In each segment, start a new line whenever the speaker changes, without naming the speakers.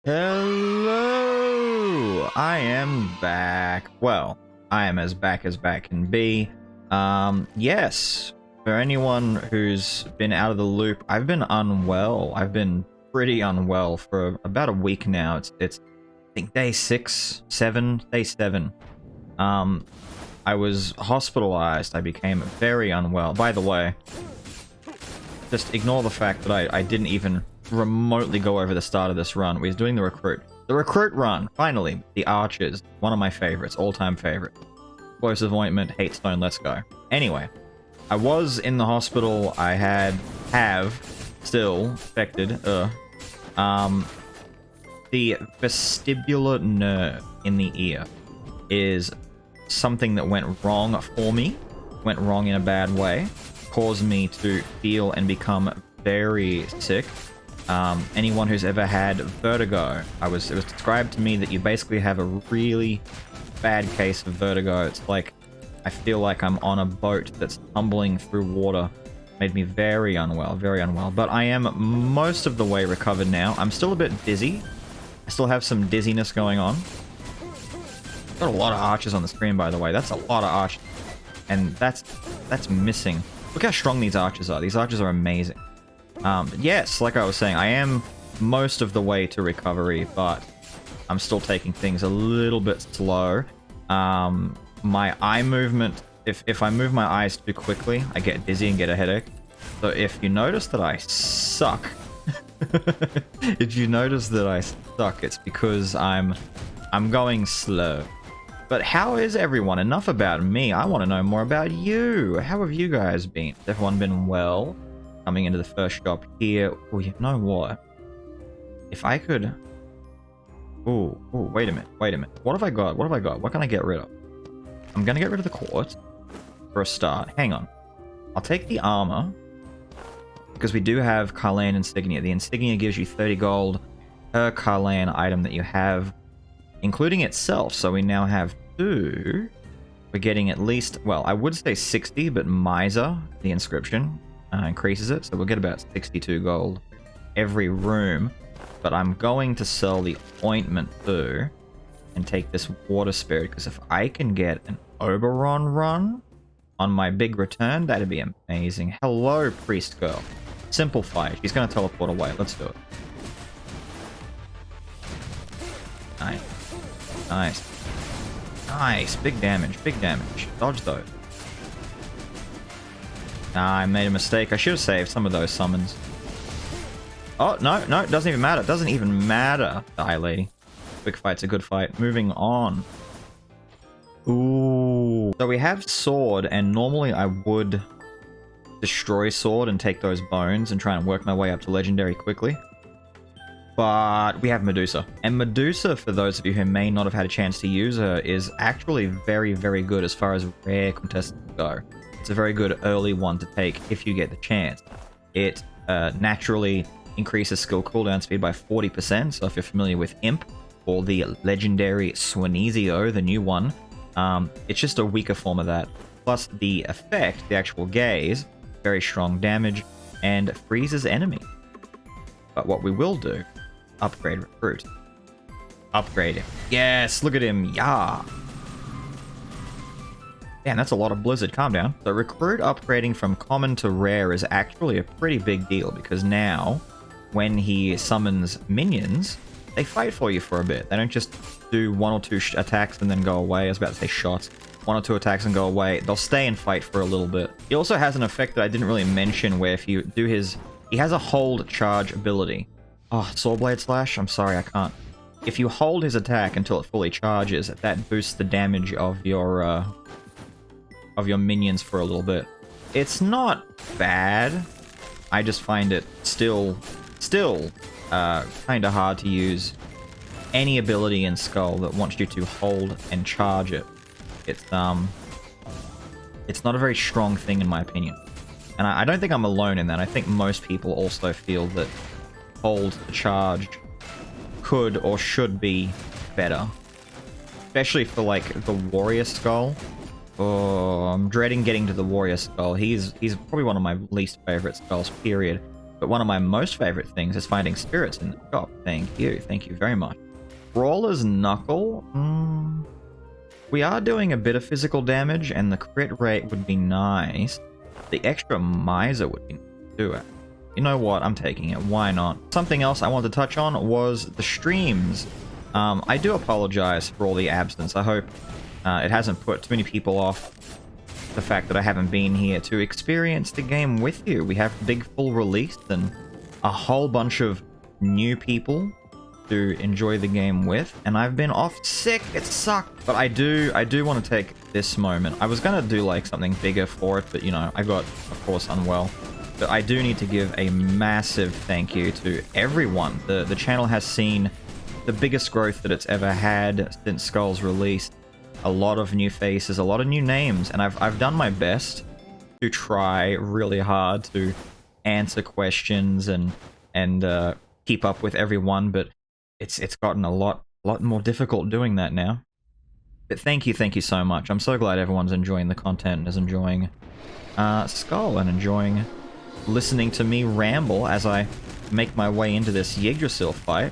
Hello! I am back. Well, I am as back can be. Yes. For anyone who's been out of the loop, I've been unwell. I've been pretty unwell for about a week now. It's I think day 7. I was hospitalized. I became very unwell. By the way, just ignore the fact that I didn't even remotely go over the start of this run. We was doing the recruit. The recruit run, finally. The archers, one of my favorites, all-time favorite. Explosive ointment, hate stone, let's go. Anyway, I was in the hospital. I have still affected. The vestibular nerve in the ear is something that went wrong for me. Went wrong in a bad way. Caused me to feel and become very sick. Anyone who's ever had vertigo, it was described to me that you basically have a really bad case of vertigo. It's like, I feel like I'm on a boat that's tumbling through water. Made me very unwell, but I am most of the way recovered now. I'm still a bit dizzy. I still have some dizziness going on. Got a lot of archers on the screen, by the way. That's a lot of archers, and that's missing. Look how strong these archers are. These archers are amazing. Yes, like I was saying, I am most of the way to recovery, but I'm still taking things a little bit slow. My eye movement, if I move my eyes too quickly, I get dizzy and get a headache. So if you notice that I suck, if you notice that I suck, it's because I'm going slow. But how is everyone? Enough about me. I want to know more about you. How have you guys been? Has everyone been well? Coming into the first shop here. Oh, you know what? If I could... Oh, wait a minute. What have I got? What can I get rid of? I'm going to get rid of the quartz for a start. Hang on. I'll take the armor, because we do have Carlan insignia. The insignia gives you 30 gold per Carlan item that you have, including itself. So we now have 2. We're getting at least, well, I would say 60, but Miser, the inscription, increases it. So we'll get about 62 gold every room. But I'm going to sell the ointment too and take this water spirit, because if I can get an Oberon run on my big return, that'd be amazing. Hello, priest girl. Simple fight. She's going to teleport away. Let's do it. Nice. Big damage. Dodge those. Nah, I made a mistake. I should have saved some of those summons. Oh, no, it doesn't even matter. It doesn't even matter. Die, lady. Quick fight's a good fight. Moving on. Ooh. So we have sword, and normally I would destroy sword and take those bones and try and work my way up to legendary quickly. But we have Medusa. And Medusa, for those of you who may not have had a chance to use her, is actually very, very good as far as rare contestants go. It's a very good early one to take if you get the chance. It naturally increases skill cooldown speed by 40%, so if you're familiar with Imp or the legendary Swanezio, the new one, it's just a weaker form of that. Plus the effect, the actual gaze, very strong damage, and freezes enemy. But what we will do, upgrade recruit. Upgrade him. Yes, look at him, yeah. Damn, that's a lot of blizzard, calm down. So recruit upgrading from common to rare is actually a pretty big deal, because now, when he summons minions, they fight for you for a bit. They don't just do 1 or 2 attacks and then go away. I was about to say shots. 1 or 2 attacks and go away. They'll stay and fight for a little bit. He also has an effect that I didn't really mention, where if you do his... He has a hold charge ability. Oh, Swordblade Slash? I'm sorry, I can't. If you hold his attack until it fully charges, that boosts the damage of your minions for a little bit. It's not bad. I just find it still kind of hard to use any ability in Skul that wants you to hold and charge it. It's not a very strong thing in my opinion. And I don't think I'm alone in that. I think most people also feel that hold to charge could or should be better. Especially for like the Warrior Skull. Oh, I'm dreading getting to the Warrior Skull. He's probably one of my least favorite skulls, period. But one of my most favorite things is finding spirits in the shop. Thank you very much. Brawler's Knuckle. We are doing a bit of physical damage, and the crit rate would be nice. The extra Miser would be nice too. You know what? I'm taking it. Why not? Something else I wanted to touch on was the streams. I do apologize for all the absence. I hope it hasn't put too many people off the fact that I haven't been here to experience the game with you. We have big full release and a whole bunch of new people to enjoy the game with, and I've been off sick. It sucked. But I do want to take this moment. I was gonna do like something bigger for it, but you know, I got, of course, unwell. But I do need to give a massive thank you to everyone. The channel has seen the biggest growth that it's ever had since Skul's release. A lot of new faces, a lot of new names, and I've done my best to try really hard to answer questions and keep up with everyone, but it's gotten a lot more difficult doing that now. But thank you so much. I'm so glad everyone's enjoying the content and is enjoying Skul and enjoying listening to me ramble as I make my way into this Yggdrasil fight.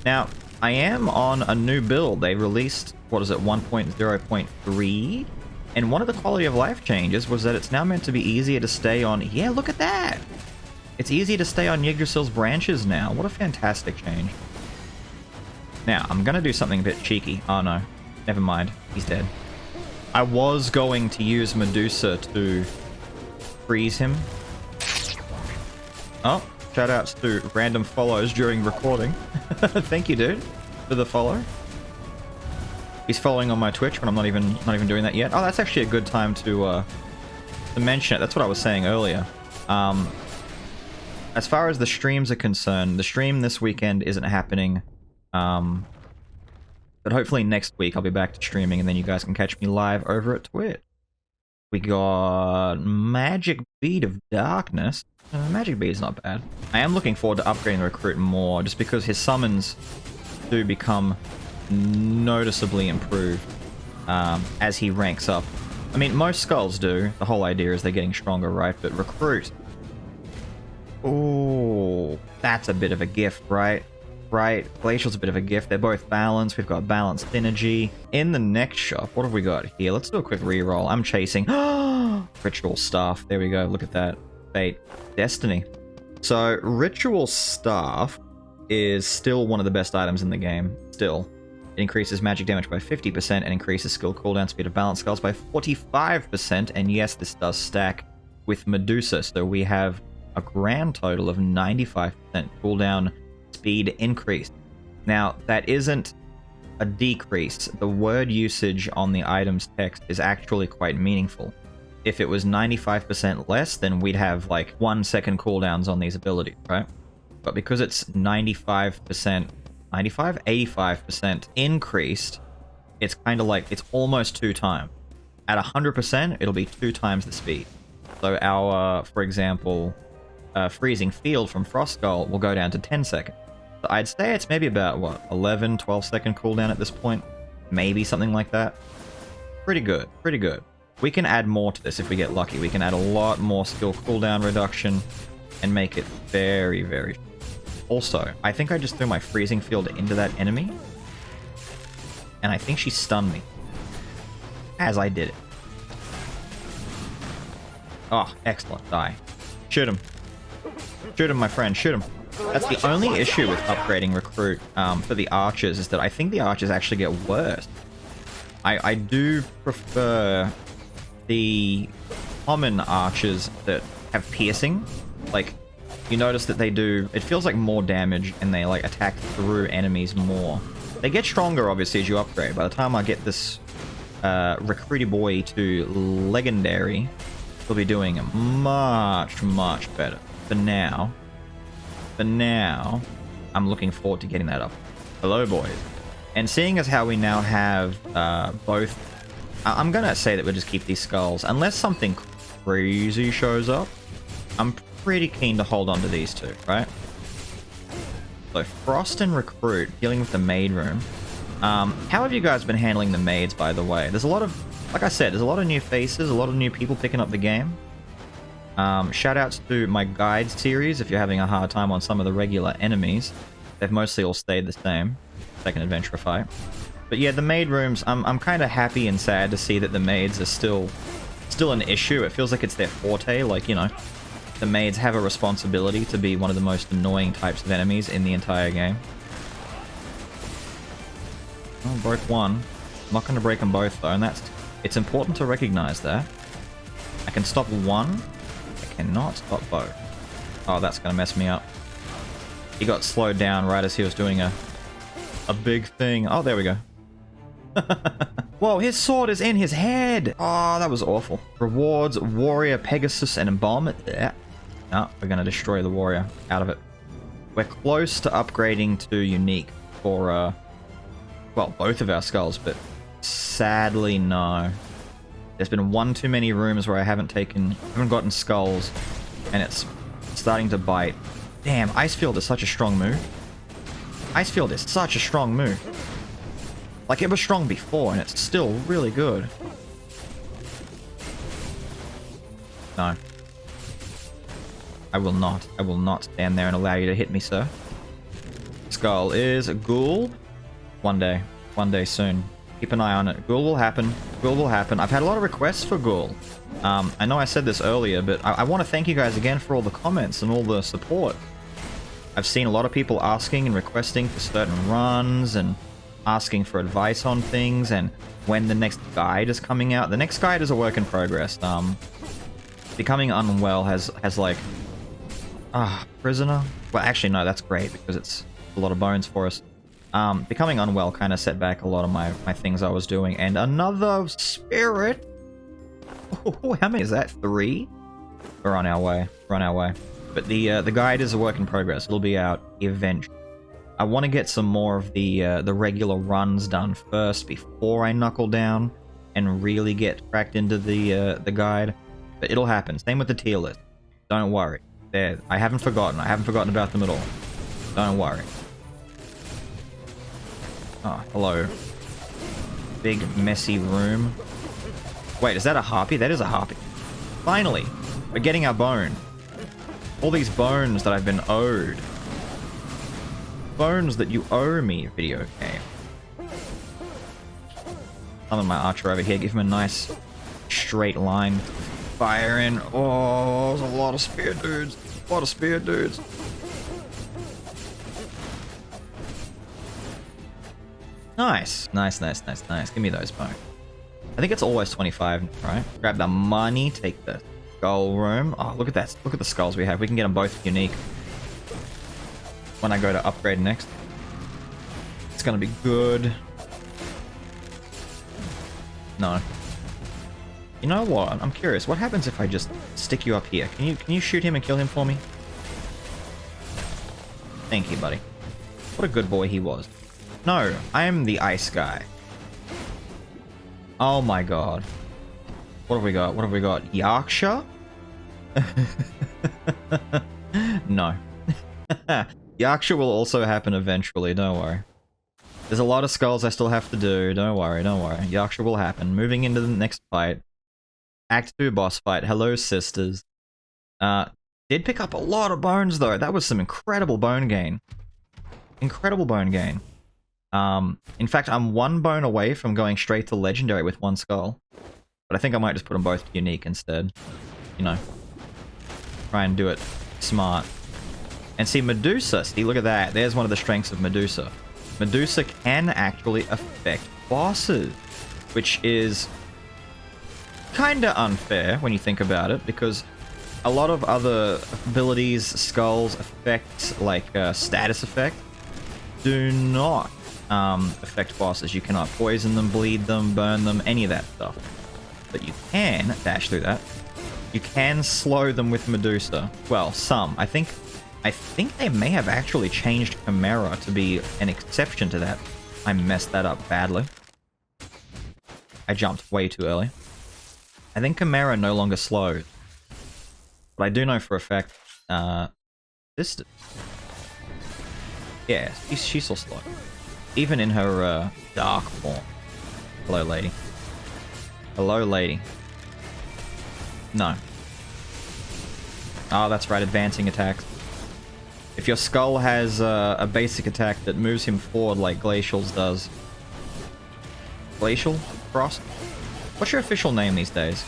Now, I am on a new build. They released, what is it, 1.0.3? And one of the quality of life changes was that it's now meant to be easier to stay on... Yeah, look at that! It's easier to stay on Yggdrasil's branches now. What a fantastic change. Now, I'm gonna do something a bit cheeky. Oh no, never mind. He's dead. I was going to use Medusa to freeze him. Oh, shoutouts to random follows during recording. Thank you, dude, for the follow. He's following on my Twitch when I'm not even doing that yet. Oh, that's actually a good time to mention it. That's what I was saying earlier. As far as the streams are concerned, the stream this weekend isn't happening. But hopefully next week I'll be back to streaming, and then you guys can catch me live over at Twitch. We got Magic Bead of Darkness. Magic Bead's not bad. I am looking forward to upgrading the recruit more, just because his summons do become noticeably improved as he ranks up. I mean, most Skuls do. The whole idea is they're getting stronger, right? But recruit... Ooh, that's a bit of a gift, right? Right, Glacial's a bit of a gift. They're both balanced. We've got balanced synergy. In the next shop, what have we got here? Let's do a quick reroll. I'm chasing Ritual Staff. There we go. Look at that. Fate. Destiny. So, Ritual Staff is still one of the best items in the game. Still. It increases magic damage by 50% and increases skill cooldown speed of balance skulls by 45%. And yes, this does stack with Medusa. So we have a grand total of 95% cooldown speed increase. Now, that isn't a decrease. The word usage on the item's text is actually quite meaningful. If it was 95% less, then we'd have like 1 second cooldowns on these abilities, right? But because it's 95%, 85% increased, it's kind of like, it's almost 2 times. At 100%, it'll be 2 times the speed. So our, for example, freezing field from Frost Skull will go down to 10 seconds. So I'd say it's maybe about, what, 11, 12 second cooldown at this point? Maybe something like that. Pretty good, pretty good. We can add more to this if we get lucky. We can add a lot more skill cooldown reduction and make it very, very... Also, I think I just threw my freezing field into that enemy, and I think she stunned me as I did it. Oh, excellent. Die. Shoot him. Shoot him, my friend. Shoot him. That's the only issue with upgrading Recruit for the archers, is that I think the archers actually get worse. I do prefer the common archers that have piercing. Like, you notice that they do... It feels like more damage, and they, like, attack through enemies more. They get stronger, obviously, as you upgrade. By the time I get this Recruity boy to Legendary, we'll be doing much, much better. For now, I'm looking forward to getting that up. Hello, boys. And seeing as how we now have both... I'm gonna say that we'll just keep these skulls. Unless something crazy shows up, I'm pretty keen to hold on to these two, right? So, Frost and Recruit, dealing with the maid room. How have you guys been handling the maids, by the way? There's a lot of... Like I said, there's a lot of new faces, a lot of new people picking up the game. Shout outs to my guide series if you're having a hard time on some of the regular enemies. They've mostly all stayed the same. Second adventure fight. But yeah, the maid rooms, I'm kind of happy and sad to see that the maids are still an issue. It feels like it's their forte, like, you know, the maids have a responsibility to be one of the most annoying types of enemies in the entire game. Oh, broke one. I'm not going to break them both though, and it's important to recognize that. I can stop one, I cannot stop both. Oh, that's going to mess me up. He got slowed down right as he was doing a big thing. Oh, there we go. Whoa, his sword is in his head! Oh, that was awful. Rewards, Warrior, Pegasus, and Embalmment. Yeah. No, we're gonna destroy the Warrior. Out of it. We're close to upgrading to Unique for, well, both of our skulls, but sadly, no. There's been one too many rooms where I haven't gotten skulls, and it's starting to bite. Damn, Icefield is such a strong move. Icefield is such a strong move. Like, it was strong before, and it's still really good. No. I will not stand there and allow you to hit me, sir. Skull is Ghoul. One day soon. Keep an eye on it. Ghoul will happen. Ghoul will happen. I've had a lot of requests for Ghoul. I know I said this earlier, but I want to thank you guys again for all the comments and all the support. I've seen a lot of people asking and requesting for certain runs and asking for advice on things and when the next guide is coming out. The next guide is a work in progress. Becoming Unwell has like... Prisoner? Well, actually, no, that's great because it's a lot of bones for us. Becoming Unwell kind of set back a lot of my things I was doing. And another spirit! Oh, how many is that? 3? We're on our way. We're on our way. But the guide is a work in progress. It'll be out eventually. I want to get some more of the regular runs done first before I knuckle down and really get cracked into the guide. But it'll happen. Same with the tier list. Don't worry. There, I haven't forgotten. I haven't forgotten about them at all. Don't worry. Oh, hello. Big messy room. Wait, is that a harpy? That is a harpy. Finally, we're getting our bone. All these bones that I've been owed. Bones that you owe me, video game. Summon my archer over here, give him a nice straight line to fire in. Oh, there's a lot of spear dudes. A lot of spear dudes. Nice. Nice, nice, nice, nice. Give me those bones. I think it's always 25, right? Grab the money, take the skull room. Oh, look at that. Look at the skulls we have. We can get them both unique. When I go to upgrade next. It's gonna be good. No. You know what? I'm curious. What happens if I just stick you up here? Can you shoot him and kill him for me? Thank you, buddy. What a good boy he was. No, I am the ice guy. Oh my god. What have we got? What have we got? Yaksha? No. Yaksha will also happen eventually, don't worry. There's a lot of skulls I still have to do, don't worry, don't worry. Yaksha will happen. Moving into the next fight. Act 2 boss fight. Hello, sisters. Did pick up a lot of bones, though. That was some incredible bone gain. Incredible bone gain. In fact, I'm 1 bone away from going straight to Legendary with 1 skull. But I think I might just put them both unique instead. You know. Try and do it smart. And see, Medusa, see, look at that. There's one of the strengths of Medusa. Medusa can actually affect bosses. Which is kinda unfair when you think about it, because a lot of other abilities, skulls, effects, like status effect, do not affect bosses. You cannot poison them, bleed them, burn them, any of that stuff. But you can dash through that. You can slow them with Medusa. Well, some. I think they may have actually changed Chimera to be an exception to that. I messed that up badly. I jumped way too early. I think Chimera no longer slows. But I do know for a fact, this... Yeah, she's still slow. Even in her, dark form. Hello, lady. Hello, lady. No. Oh, that's right, advancing attacks. If your Skull has a basic attack that moves him forward like Glacial's does. Glacial? Frost? What's your official name these days?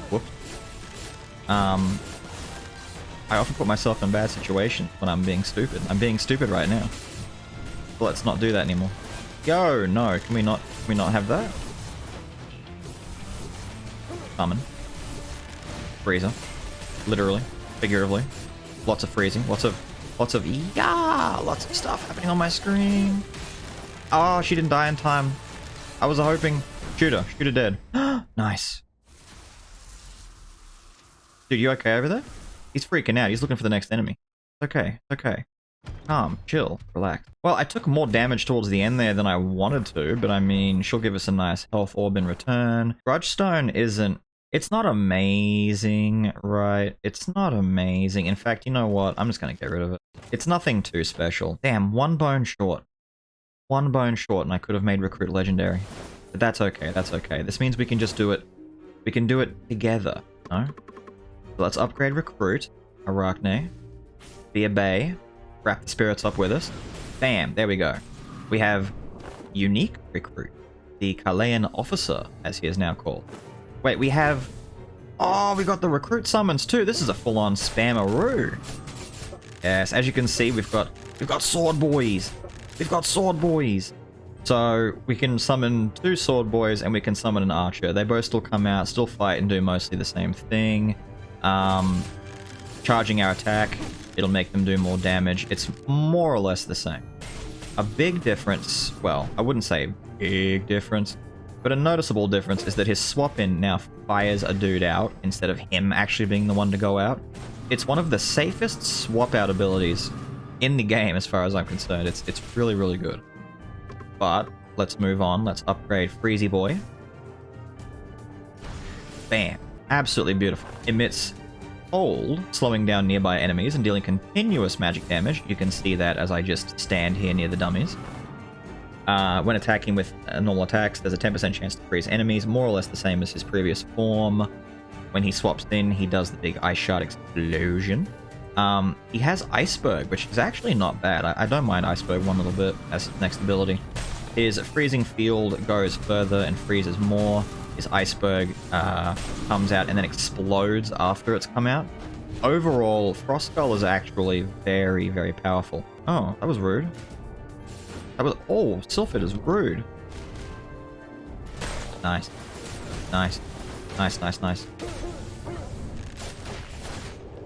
Whoops. I often put myself in bad situations when I'm being stupid. I'm being stupid right now. But let's not do that anymore. Yo, no, can we not have that? Summon. Freezer. Literally. Figuratively. Lots of freezing. Lots of stuff happening on my screen. Oh, she didn't die in time. I was hoping. Shoot her dead. Nice. Dude, you okay over there? He's freaking out. He's looking for the next enemy. Okay, okay. Calm, chill, relax. Well, I took more damage towards the end there than I wanted to, but I mean, she'll give us a nice health orb in return. Grudgestone isn't... It's not amazing, right? It's not amazing. In fact, you know what? I'm just gonna get rid of it. It's nothing too special. Damn, one bone short. One bone short, and I could have made Recruit legendary. But that's okay, that's okay. This means we can just do it... We can do it together, no? So let's upgrade Recruit. Arachne. Be a Bay. Wrap the spirits up with us. Bam, there we go. We have Unique Recruit. The Kalean Officer, as he is now called. Wait, we have... Oh, we got the Recruit summons too. This is a full-on spammeroo. Yes, as you can see, we've got Sword Boys. We've got Sword Boys. So we can summon 2 Sword Boys and we can summon an Archer. They both still come out, still fight and do mostly the same thing. Charging our attack, it'll make them do more damage. It's more or less the same. A big difference, well, I wouldn't say big difference, but a noticeable difference is that his swap-in now fires a dude out instead of him actually being the one to go out. It's one of the safest swap-out abilities in the game as far as I'm concerned. It's really, really good. But let's move on. Let's upgrade Freezy Boy. Bam. Absolutely beautiful. Emits Hold, slowing down nearby enemies and dealing continuous magic damage. You can see that as I just stand here near the dummies. When attacking with normal attacks, there's a 10% chance to freeze enemies, more or less the same as his previous form. When he swaps in, he does the big Ice Shard explosion. He has Iceberg, which is actually not bad. I don't mind Iceberg one little bit as next ability. His Freezing Field goes further and freezes more. His Iceberg comes out and then explodes after it's come out. Overall, Frost Skull is actually very, very powerful. Oh, that was rude. That was... Oh, Sylphid is rude. Nice. Nice. Nice, nice, nice.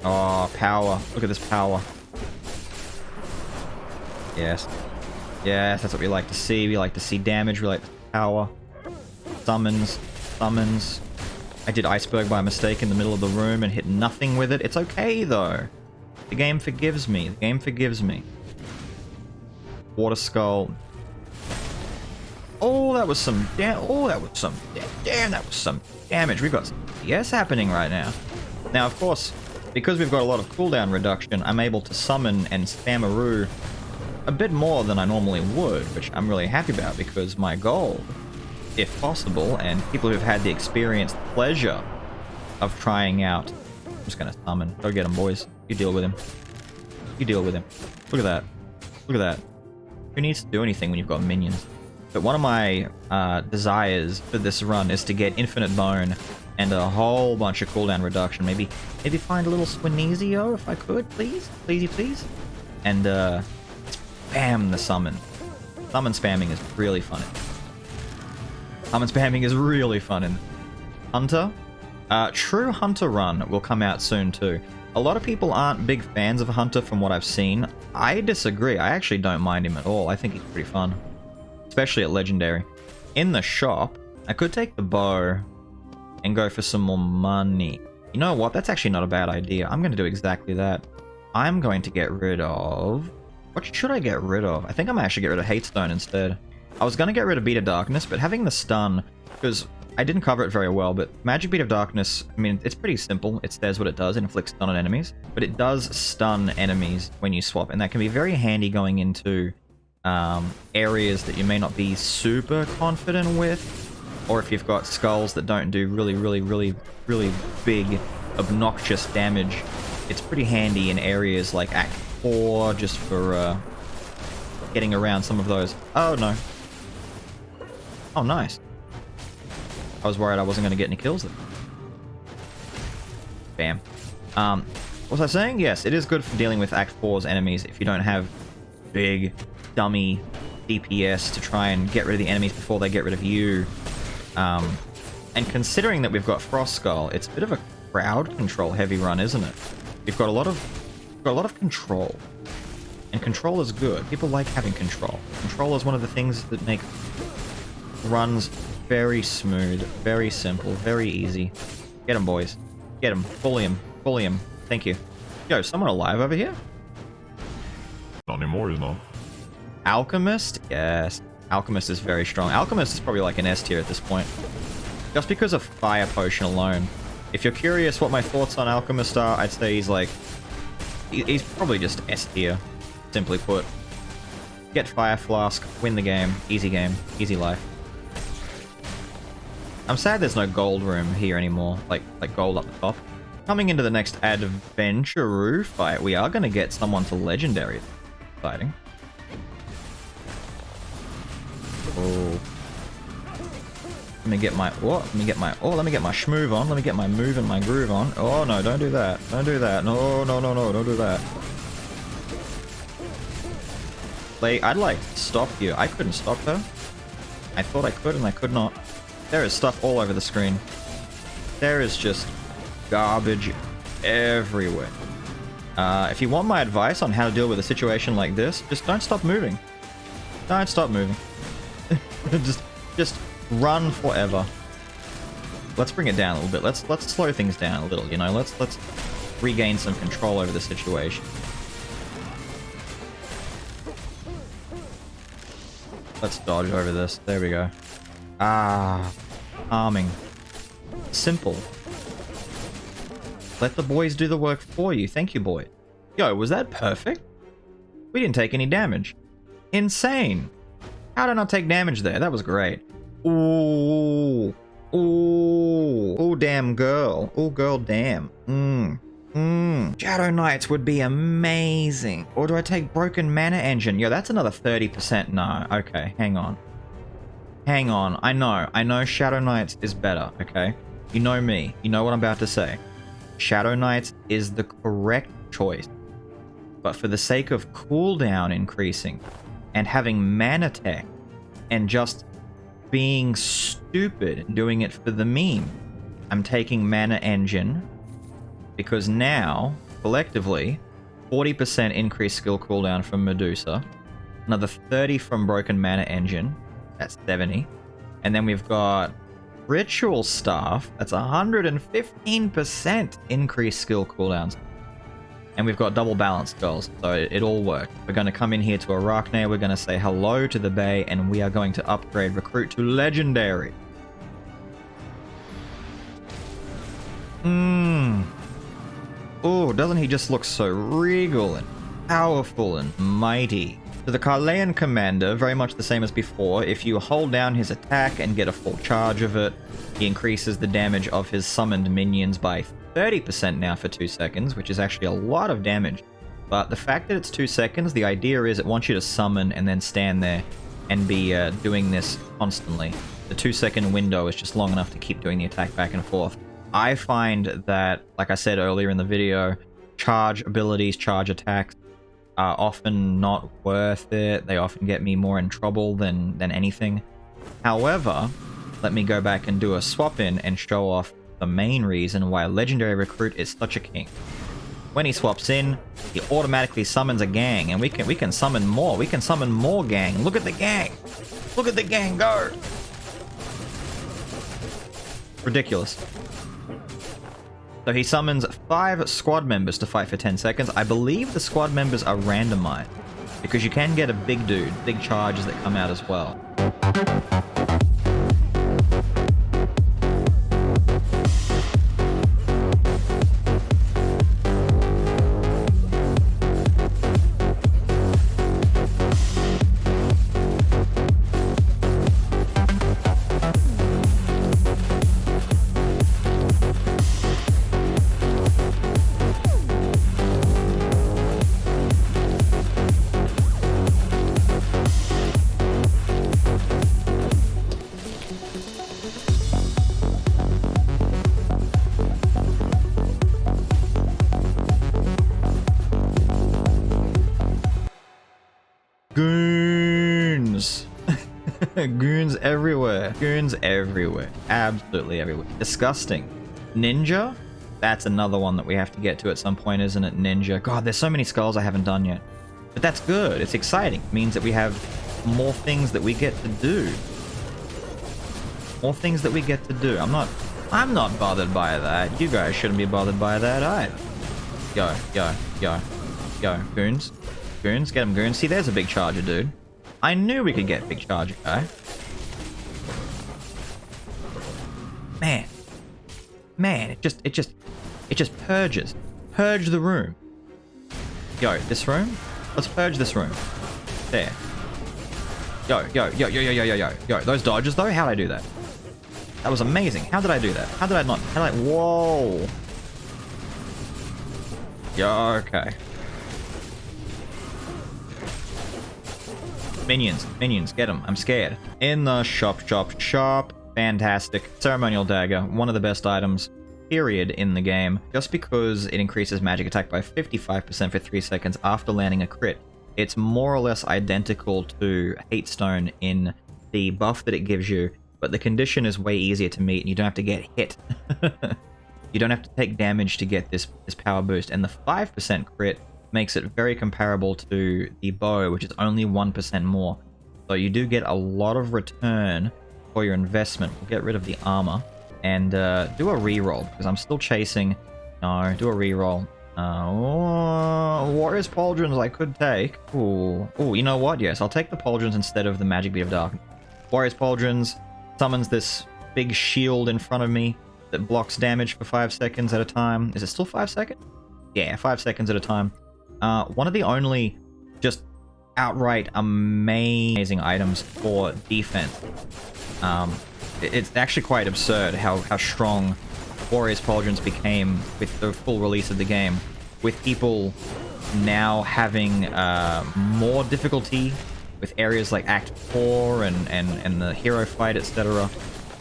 Oh, power. Look at this power. Yes. Yes, that's what we like to see. We like to see damage. We like to see power. Summons. Summons. I did Iceberg by mistake in the middle of the room and hit nothing with it. It's okay, though. The game forgives me. The game forgives me. Water Skull. Oh, that was some damn. Oh, that was some damn. That was some damage. We've got some CS happening right now. Now, of course, because we've got a lot of cooldown reduction, I'm able to summon and spammeroo a bit more than I normally would, which I'm really happy about because my goal, if possible, and people who've had the experience, the pleasure of trying out. I'm just gonna summon. Go get him, boys. You deal with him. You deal with him. Look at that. Look at that. Who needs to do anything when you've got minions? But one of my desires for this run is to get Infinite Bone and a whole bunch of cooldown reduction. Maybe find a little Swinezio if I could, please? Pleasey, please? And spam the summon. Summon spamming is really fun. Summon spamming is really fun. And Hunter? True Hunter Run will come out soon too. A lot of people aren't big fans of Hunter from what I've seen. I disagree. I actually don't mind him at all. I think he's pretty fun. Especially at Legendary. In the shop, I could take the bow and go for some more money. You know what? That's actually not a bad idea. I'm going to do exactly that. I'm going to get rid of... What should I get rid of? I think I might actually get rid of Hate Stone instead. I was going to get rid of Beat of Darkness, but having the stun, because I didn't cover it very well, but Magic Beat of Darkness, I mean, it's pretty simple. It says what it does, it inflicts stun on enemies, but it does stun enemies when you swap, and that can be very handy going into areas that you may not be super confident with, or if you've got skulls that don't do really big, obnoxious damage it's pretty handy in areas like Act 4, just for getting around some of those. Oh, no. Oh, nice. I was worried I wasn't going to get any kills there. Bam. What was I saying? Yes, it is good for dealing with Act 4's enemies if you don't have big, dummy DPS to try and get rid of the enemies before they get rid of you. And considering that we've got Frost Skull, it's a bit of a crowd control heavy run, isn't it? We've got a lot of control. And control is good. People like having control. Control is one of the things that make runs very smooth, very simple, very easy. Get him, boys. Get him. Bully him. Bully him. Thank you. Yo, someone alive over here?
Not anymore, he's not.
Alchemist? Yes. Alchemist is very strong. Alchemist is probably like an S tier at this point. Just because of Fire Potion alone. If you're curious what my thoughts on Alchemist are, I'd say he's like... He's probably just S tier, simply put. Get Fire Flask, win the game, easy life. I'm sad there's no gold room here anymore, like gold up the top. Coming into the next adventure fight, we are going to get someone to legendary. Exciting. Oh. Let me get my schmoove on. Let me get my move and my groove on. Oh no, don't do that. Don't do that. No, don't do that. Like, I'd like to stop you. I couldn't stop her. I thought I could and I could not. There is stuff all over the screen. There is just garbage everywhere. If you want my advice on how to deal with a situation like this, just don't stop moving. Don't stop moving. just run forever. Let's bring it down a little bit. Let's slow things down a little, you know. Let's regain some control over the situation. Let's dodge over this. There we go. Ah, arming. Simple. Let the boys do the work for you. Thank you, boy. Yo, was that perfect? We didn't take any damage. Insane. How did I not take damage there? That was great. Ooh. Ooh. Ooh, damn girl. Ooh, girl, damn. Shadow Knights would be amazing. Or do I take Broken Mana Engine? Yo, that's another 30%. No. Okay, hang on. Hang on. I know Shadow Knights is better, okay? You know me. You know what I'm about to say. Shadow Knights is the correct choice. But for the sake of cooldown increasing and having mana tech and just being stupid and doing it for the meme, I'm taking Mana Engine because now, collectively, 40% increased skill cooldown from Medusa, another 30 from Broken Mana Engine, that's 70, and then we've got Ritual Staff, that's 115% increased skill cooldowns. And we've got double balance spells, so it all worked. We're going to come in here to Arachne, we're going to say hello to the Bay, and we are going to upgrade Recruit to Legendary. Oh, doesn't he just look so regal and powerful and mighty? So the Carleon Commander, very much the same as before. If you hold down his attack and get a full charge of it, he increases the damage of his summoned minions by 30% now for 2 seconds, which is actually a lot of damage. But the fact that it's 2 seconds, the idea is it wants you to summon and then stand there and be doing this constantly. The 2-second window is just long enough to keep doing the attack back and forth. I find that, like I said earlier in the video, charge abilities, charge attacks are often not worth it. They often get me more in trouble than anything. However, let me go back and do a swap in and show off the main reason why Legendary Recruit is such a king. When he swaps in, he automatically summons a gang, and we can summon more. We can summon more gang. Look at the gang. Look at the gang go. Ridiculous. So he summons 5 squad members to fight for 10 seconds. I believe the squad members are randomized, because you can get a big dude, big charges that come out as well. Goons everywhere. Goons everywhere. Absolutely everywhere. Disgusting. Ninja? That's another one that we have to get to at some point, isn't it? Ninja. God, there's so many skulls I haven't done yet. But that's good. It's exciting. It means that we have more things that we get to do. More things that we get to do. I'm not bothered by that. You guys shouldn't be bothered by that either. Go, go, go. Go. Goons. Goons. Get him, Goons. See, there's a big charger, dude. I knew we could get big charger guy. Man, it just purges. Purge the room. Yo, this room? Let's purge this room. There. Yo. Those dodges though, how'd I do that? That was amazing. How did I do that? How did I not? Whoa. Yo, okay. Minions, get them. I'm scared. In the shop. Fantastic. Ceremonial dagger, one of the best items, period, in the game. Just because it increases magic attack by 55% for 3 seconds after landing a crit, it's more or less identical to Hate Stone in the buff that it gives you, but the condition is way easier to meet and you don't have to get hit. You don't have to take damage to get this power boost, and the 5% crit makes it very comparable to the bow, which is only 1% more. So you do get a lot of return for your investment. We'll get rid of the armor and do a reroll because I'm still chasing. No, do a reroll. Warrior's Pauldrons I could take. Ooh, you know what? Yes, I'll take the Pauldrons instead of the Magic Bead of Darkness. Warrior's Pauldrons summons this big shield in front of me that blocks damage for 5 seconds at a time. Is it still 5 seconds? Yeah, 5 seconds at a time. One of the only just outright amazing items for defense. It's actually quite absurd how strong Warrior's Pauldrons became with the full release of the game, with people now having more difficulty with areas like Act 4 and the hero fight, etc.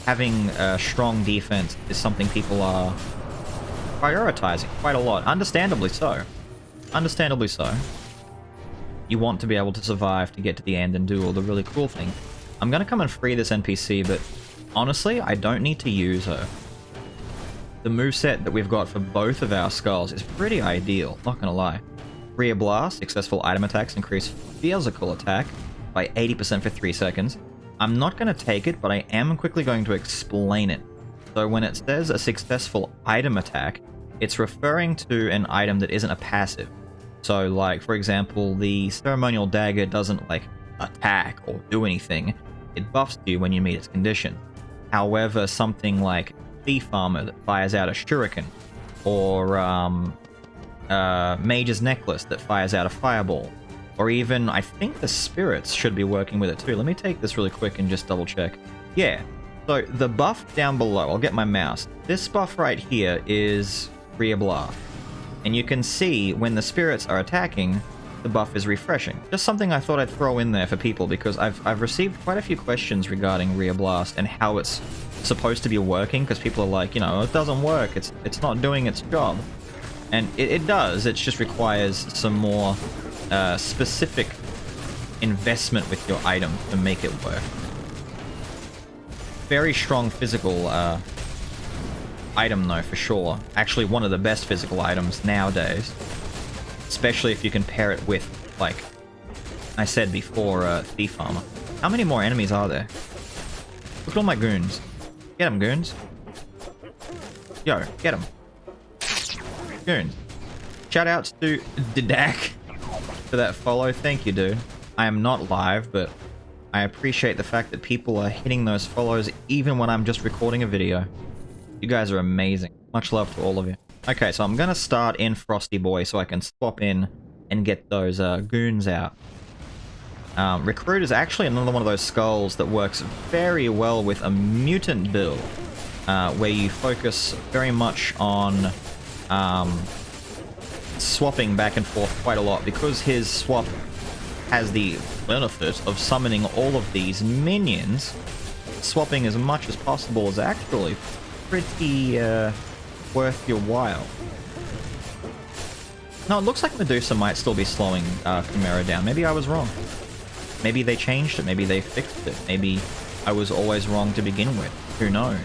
Having a strong defense is something people are prioritizing quite a lot. Understandably so. Understandably so. You want to be able to survive to get to the end and do all the really cool things. I'm gonna come and free this NPC, but honestly, I don't need to use her. The moveset that we've got for both of our skulls is pretty ideal, not gonna lie. Rear Blast, successful item attacks increase physical attack by 80% for 3 seconds. I'm not gonna take it, but I am quickly going to explain it. So when it says a successful item attack, it's referring to an item that isn't a passive. So like, for example, the Ceremonial Dagger doesn't like attack or do anything. It buffs you when you meet its condition. However, something like Thief Armor that fires out a shuriken, or Mage's Necklace that fires out a fireball, or even, I think the spirits should be working with it too. Let me take this really quick and just double check. Yeah, so the buff down below, I'll get my mouse. This buff right here is Rear Blast. And you can see when the spirits are attacking, the buff is refreshing. Just something I thought I'd throw in there for people because I've received quite a few questions regarding Rear Blast and how it's supposed to be working, because people are like, you know, it doesn't work, it's not doing its job. And it does, it just requires some more specific investment with your item to make it work. Very strong physical item though, for sure. Actually one of the best physical items nowadays. Especially if you can pair it with, like I said before, Thief Armor. How many more enemies are there? Look at all my goons. Get them, goons. Yo, get them. Goons. Shoutouts to Didak for that follow. Thank you, dude. I am not live, but I appreciate the fact that people are hitting those follows even when I'm just recording a video. You guys are amazing. Much love to all of you. Okay, so I'm gonna start in Frosty Boy so I can swap in and get those goons out. Recruit is actually another one of those skulls that works very well with a mutant build, where you focus very much on swapping back and forth quite a lot, because his swap has the benefit of summoning all of these minions. Swapping as much as possible is actually pretty worth your while. No, it looks like Medusa might still be slowing Chimera down. Maybe I was wrong. Maybe they changed it. Maybe they fixed it. Maybe I was always wrong to begin with. Who knows?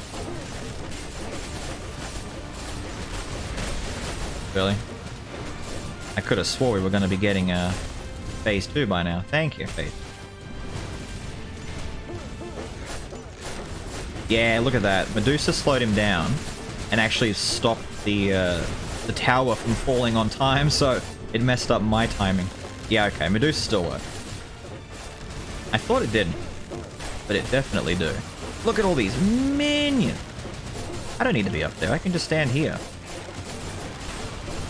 Really? I could have swore we were going to be getting phase 2 by now. Thank you, phase. Yeah, look at that. Medusa slowed him down and actually stopped the tower from falling on time, so it messed up my timing. Yeah, okay, Medusa still worked. I thought it didn't, but it definitely do. Look at all these minions! I don't need to be up there, I can just stand here.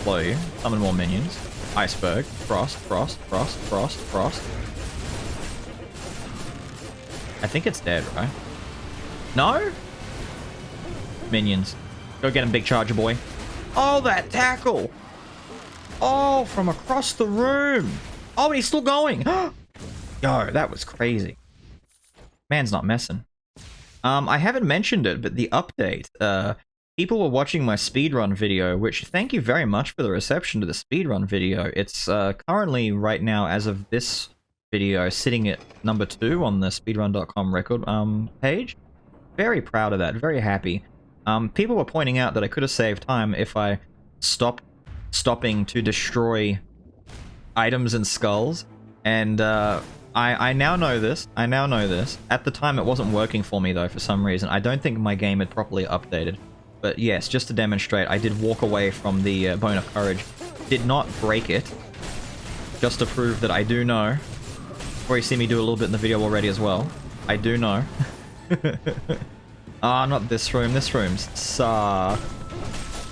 Blow you, summon more minions. Iceberg, frost, frost, frost, frost, frost. I think it's dead, right? No? Minions. Go get him, big charger boy. Oh, that tackle! Oh, from across the room! Oh, and he's still going! Yo, that was crazy. Man's not messing. I haven't mentioned it, but the update, people were watching my speedrun video, which thank you very much for the reception to the speedrun video. It's currently, right now, as of this video, sitting at number 2 on the speedrun.com record page. Very proud of that, very happy. People were pointing out that I could have saved time if I stopping to destroy items and skulls, and I now know this. I now know this. At the time, it wasn't working for me, though, for some reason. I don't think my game had properly updated. But yes, just to demonstrate, I did walk away from the Bone of Courage. Did not break it. Just to prove that I do know. Or you see me do a little bit in the video already as well. I do know. Ah, not this room. This room's suck.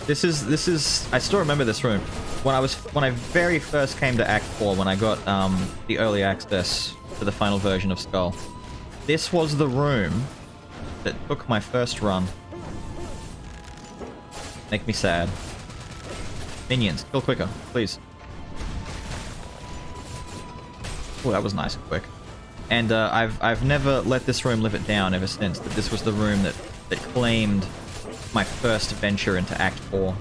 This is... I still remember this room. When I very first came to Act 4, when I got the early access to the final version of Skul, this was the room that took my first run. Make me sad. Minions, kill quicker, please. Oh, that was nice and quick. And I've never let this room live it down ever since. That this was the room that claimed my first venture into Act 4.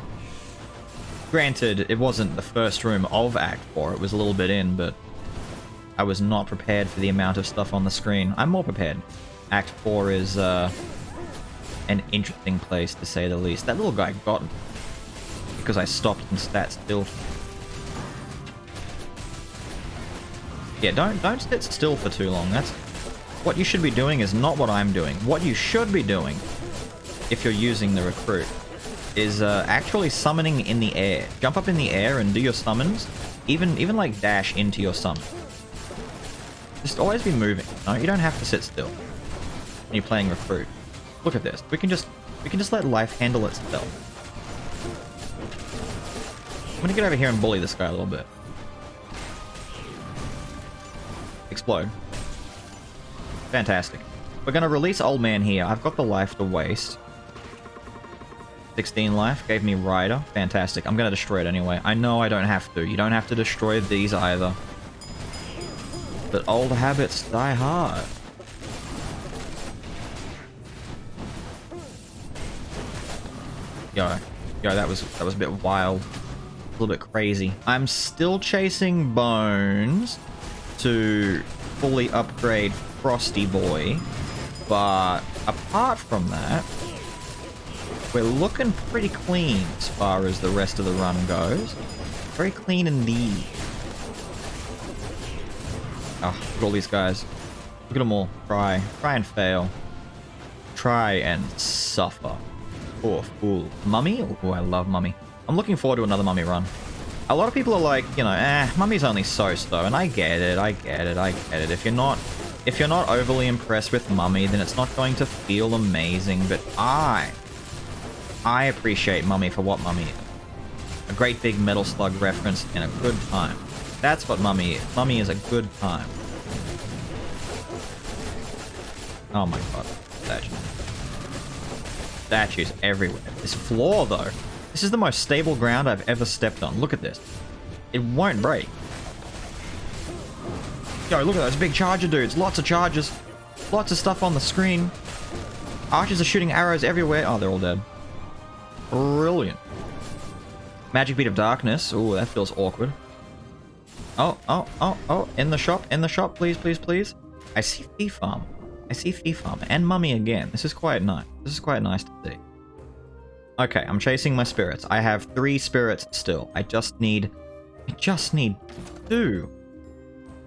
Granted, it wasn't the first room of Act 4, it was a little bit in, but I was not prepared for the amount of stuff on the screen. I'm more prepared. Act 4 is an interesting place, to say the least. That little guy got me because I stopped and sat still. Yeah, don't sit still for too long. That's what you should be doing. Is not what I'm doing. What you should be doing, if you're using the recruit, is actually summoning in the air. Jump up in the air and do your summons. Even like dash into your summon. Just always be moving. No, you don't have to sit still when you're playing recruit. Look at this. We can just let life handle itself. I'm gonna get over here and bully this guy a little bit. Explode. Fantastic. We're gonna release Old Man here. I've got the life to waste. 16 life. Gave me Rider. Fantastic. I'm gonna destroy it anyway. I know I don't have to. You don't have to destroy these either. But old habits die hard. Yo, that was a bit wild. A little bit crazy. I'm still chasing Bones to fully upgrade Frosty Boy, but apart from that, we're looking pretty clean as far as the rest of the run goes. Very clean indeed. Oh, look at all these guys. Look at them all. Try and fail. Try and suffer. Oh, fool. Mummy? Oh, I love Mummy. I'm looking forward to another Mummy run. A lot of people are like, you know, Mummy's only so-so, and I get it. If you're not overly impressed with Mummy, then it's not going to feel amazing, but I appreciate Mummy for what Mummy is. A great big Metal Slug reference and a good time. That's what Mummy is. Mummy is a good time. Oh my god. Statues everywhere. This floor, though. This is the most stable ground I've ever stepped on. Look at this. It won't break. Yo, look at those big charger dudes. Lots of charges. Lots of stuff on the screen. Archers are shooting arrows everywhere. Oh, they're all dead. Brilliant. Magic Beat of Darkness. Ooh, that feels awkward. Oh, in the shop, please, please, please. I see Thief Arm. I see Thief Arm and Mummy again. This is quite nice. This is quite nice to see. Okay, I'm chasing my spirits. I have 3 spirits still. I just need 2.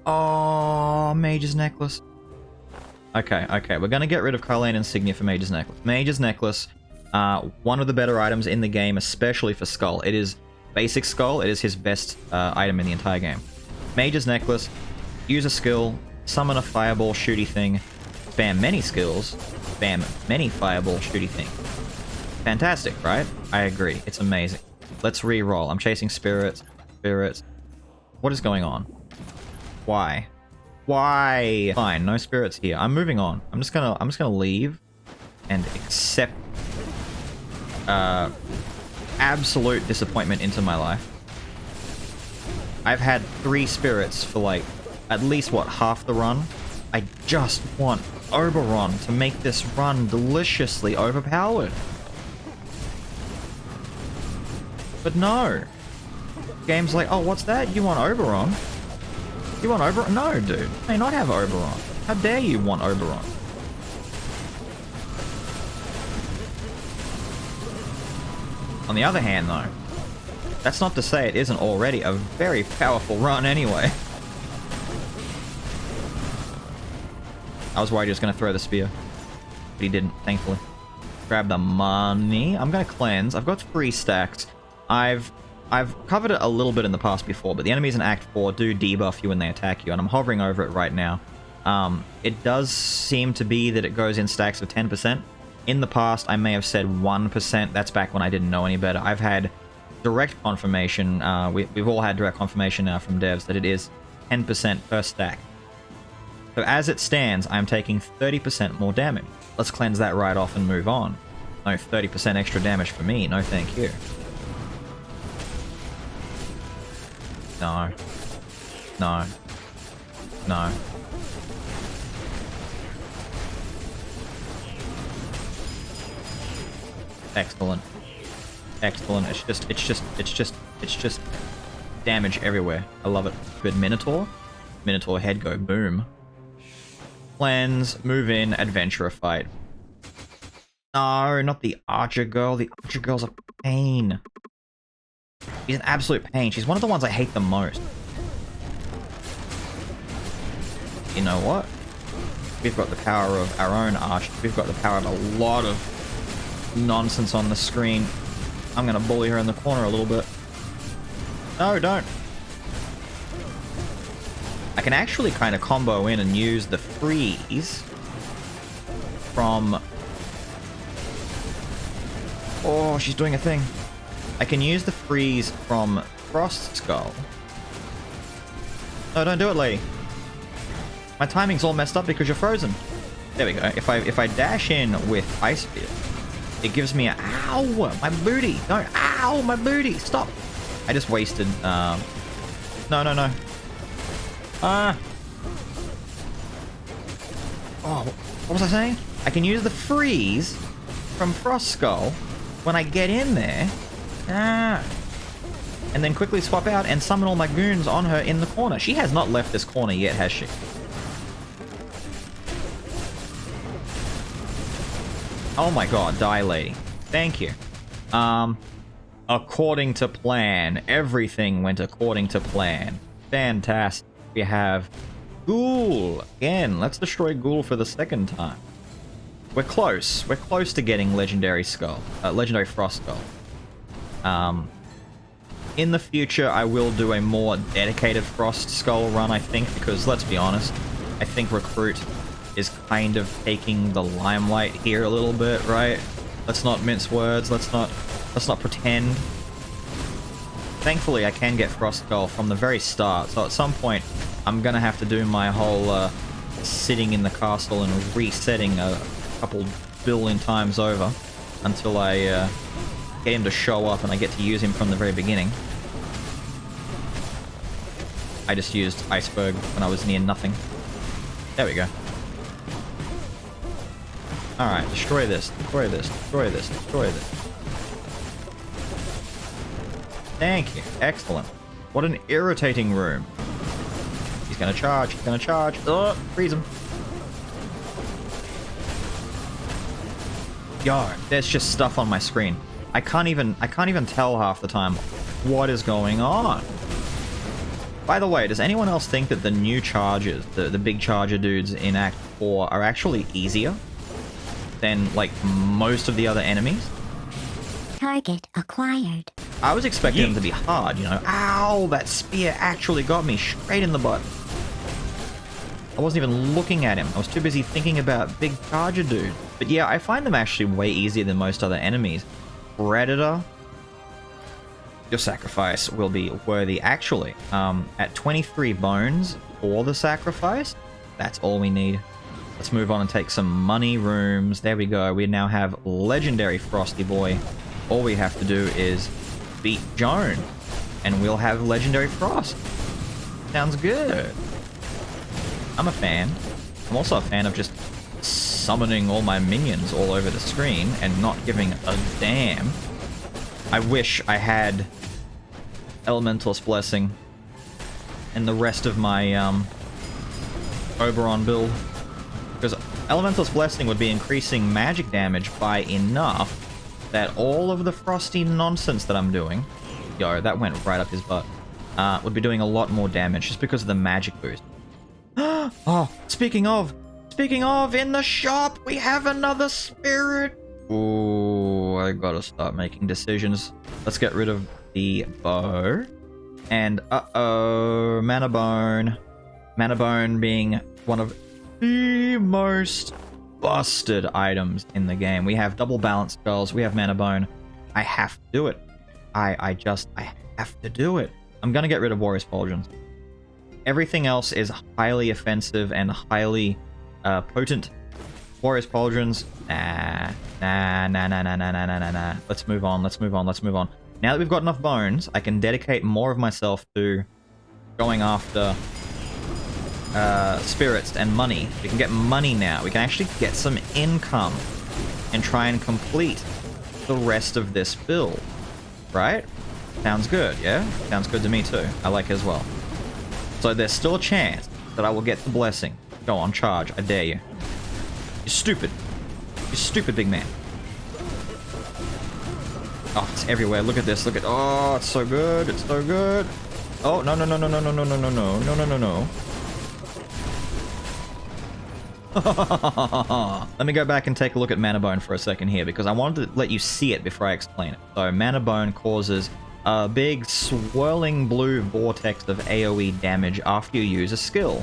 Oh, Mage's Necklace. Okay, we're gonna get rid of Carlane Insignia for Mage's Necklace. Mage's Necklace, one of the better items in the game, especially for Skul. It is basic Skul. It is his best item in the entire game. Mage's Necklace, use a skill, summon a fireball shooty thing, spam many skills, spam many fireball shooty things. Fantastic, right? I agree. It's amazing. Let's re-roll. I'm chasing spirits. What is going on? Why? Fine, no spirits here. I'm moving on. I'm just gonna leave and accept absolute disappointment into my life. I've had 3 spirits for like at least what, half the run. I just want Oberon to make this run deliciously overpowered. But no. Game's like, oh, what's that? You want Oberon? You want Oberon? No, dude. You may not have Oberon. How dare you want Oberon? On the other hand, though, that's not to say it isn't already a very powerful run anyway. I was worried he was going to throw the spear, but he didn't, thankfully. Grab the money. I'm going to cleanse. I've got 3 stacks. I've covered it a little bit in the past before, but the enemies in Act 4 do debuff you when they attack you, and I'm hovering over it right now. It does seem to be that it goes in stacks of 10%. In the past, I may have said 1%. That's back when I didn't know any better. I've had direct confirmation. We've all had direct confirmation now from devs that it is 10% per stack. So as it stands, I'm taking 30% more damage. Let's cleanse that right off and move on. No 30% extra damage for me. No thank you. No. No. No. Excellent. Excellent. It's just damage everywhere. I love it. Good Minotaur. Minotaur head go boom. Cleanse, move in, adventurer fight. No, not the archer girl. The archer girl's a pain. She's an absolute pain. She's one of the ones I hate the most. You know what? We've got the power of our own archer. We've got the power of a lot of nonsense on the screen. I'm gonna bully her in the corner a little bit. No, don't. I can actually kind of combo in and use the freeze from... Oh, she's doing a thing. I can use the freeze from Frost Skull. No, don't do it, lady. My timing's all messed up because you're frozen. There we go. If I dash in with Ice Spear, it gives me a... Ow! My booty! No, ow! My booty! Stop! I just wasted... No. Oh, what was I saying? I can use the freeze from Frost Skull when I get in there. And then quickly swap out and summon all my goons on her in the corner. She has not left this corner yet, has she? Oh my god, die lady. Thank you. According to plan. Everything went according to plan. Fantastic. We have Ghoul. Again, let's destroy Ghoul for the second time. We're close. We're close to getting Legendary Skull. Legendary Frost Skull. In the future, I will do a more dedicated Frost Skull run, I think, because let's be honest, I think Recruit is kind of taking the limelight here a little bit, right? Let's not mince words. Let's not pretend. Thankfully, I can get Frost Skull from the very start, so at some point, I'm gonna have to do my whole sitting in the castle and resetting a couple billion times over until I get him to show up and I get to use him from the very beginning. I just used Iceberg when I was near nothing. There we go. Alright, destroy this, destroy this, destroy this, destroy this. Thank you. Excellent. What an irritating room. gonna charge. He's gonna charge. Oh, freeze him. Yo, there's just stuff on my screen. I can't even tell half the time what is going on. By the way, does anyone else think that the new charges, the big charger dudes in Act 4 are actually easier than, like, most of the other enemies?
Target acquired.
I was expecting them to be hard, you know. Ow, that spear actually got me straight in the butt. I wasn't even looking at him. I was too busy thinking about big charger dude. But yeah, I find them actually way easier than most other enemies. Predator, your sacrifice will be worthy. Actually, at 23 bones for the sacrifice, that's all we need. Let's move on and take some money rooms. There we go. We now have legendary Frosty Boy. All we have to do is beat Joan, and we'll have legendary Frost. Sounds good. I'm a fan. I'm also a fan of just summoning all my minions all over the screen and not giving a damn. I wish I had Elementalist Blessing and the rest of my Oberon build, because Elementalist Blessing would be increasing magic damage by enough that all of the frosty nonsense that I'm doing, yo, that went right up his butt, would be doing a lot more damage just because of the magic boost. Oh, speaking of, in the shop, we have another spirit. Ooh, I gotta start making decisions. Let's get rid of the bow. And, uh-oh, Mana Bone. Mana Bone being one of the most busted items in the game. We have double balance spells, we have Mana Bone. I have to do it. I have to do it. I'm gonna get rid of Warrior's Pauldrons. Everything else is highly offensive and highly potent. Warrior's Pauldrons, nah. Let's move on. Now that we've got enough bones, I can dedicate more of myself to going after spirits and money. We can get money now. We can actually get some income and try and complete the rest of this build. Right? Sounds good, yeah? Sounds good to me too. I like it as well. So there's still a chance that I will get the blessing. Go on, charge. I dare you. You're stupid. You're stupid, big man. Oh, it's everywhere. Look at this. Look at... Oh, it's so good. It's so good. Oh, no. Let me go back and take a look at Mana Bone for a second here, because I wanted to let you see it before I explain it. So Mana Bone causes a big swirling blue vortex of AoE damage after you use a skill.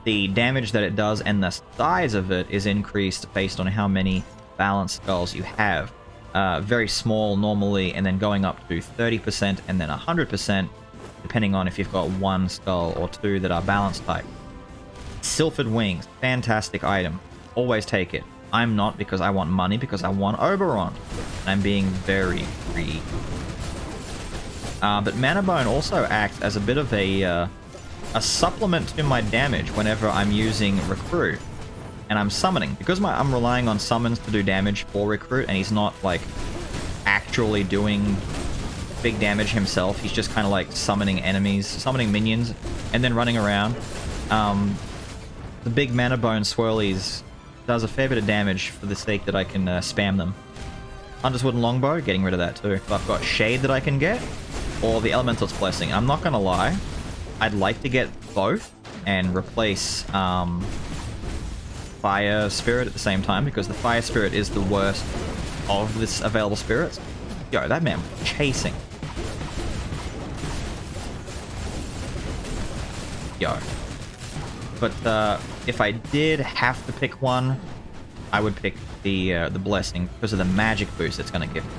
The damage that it does and the size of it is increased based on how many balance spells you have. Very small normally, and then going up to 30% and then 100%, depending on if you've got one skull or two that are balance type. Sylphid Wings, fantastic item. Always take it. I'm not, because I want money, because I want Oberon. And I'm being very greedy. But Mana Bone also acts as a bit of a supplement to my damage whenever I'm using Recruit. And I'm summoning. Because I'm relying on summons to do damage for Recruit, and he's not, like, actually doing big damage himself. He's just kind of like summoning enemies, summoning minions, and then running around. The big Mana Bone swirlies does a fair bit of damage for the sake that I can spam them. Hunter's Wooden Longbow, getting rid of that too. But I've got Shade that I can get, or the Elemental's Blessing. I'm not gonna lie, I'd like to get both and replace Fire Spirit at the same time, because the Fire Spirit is the worst of this available spirits. Yo, that man was chasing. Yo. But if I did have to pick one, I would pick the Blessing because of the magic boost it's gonna give me.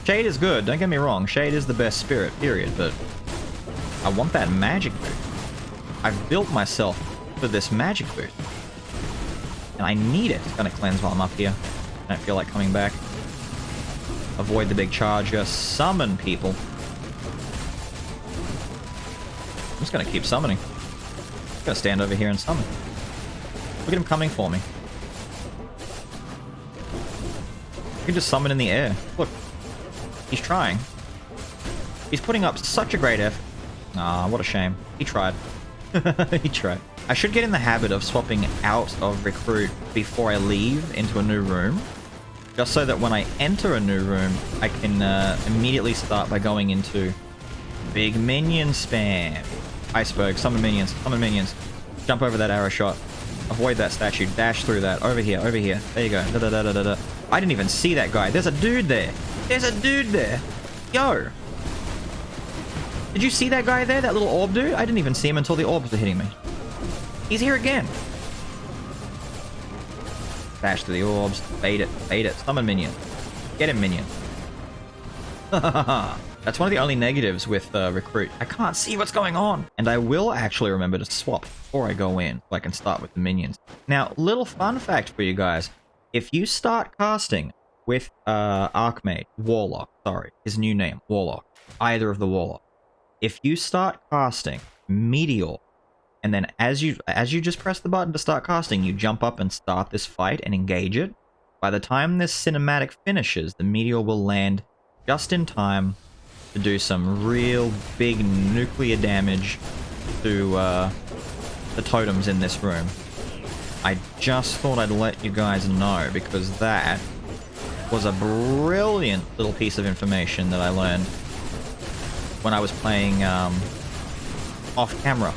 Shade is good, don't get me wrong. Shade is the best spirit, period, but I want that magic boost. I've built myself for this magic boost. And I need it. It's gonna cleanse while I'm up here. I don't feel like coming back. Avoid the big charger. Summon people. I'm just gonna keep summoning. I'm gonna stand over here and summon. Look at him coming for me. You can just summon in the air. Look. He's trying. He's putting up such a great effort. Ah, what a shame. He tried. He tried. I should get in the habit of swapping out of recruit before I leave into a new room. Just so that when I enter a new room, I can immediately start by going into big minion spam. Iceberg, summon minions, summon minions. Jump over that arrow shot. Avoid that statue. Dash through that. Over here, over here. There you go. Da, da, da, da, da, da. I didn't even see that guy. There's a dude there. There's a dude there. Yo. Did you see that guy there? That little orb dude? I didn't even see him until the orbs were hitting me. He's here again. Dash to the orbs. Bait it. Bait it. Summon minion. Get him, minion. That's one of the only negatives with recruit. I can't see what's going on. And I will actually remember to swap before I go in so I can start with the minions. Now, little fun fact for you guys. If you start casting with Archmage, Warlock, sorry, his new name, Warlock, either of the Warlock. If you start casting Meteor, and then as you just press the button to start casting, you jump up and start this fight and engage it, by the time this cinematic finishes, the Meteor will land just in time to do some real big nuclear damage to the totems in this room. I just thought I'd let you guys know, because that was a brilliant little piece of information that I learned when I was playing off camera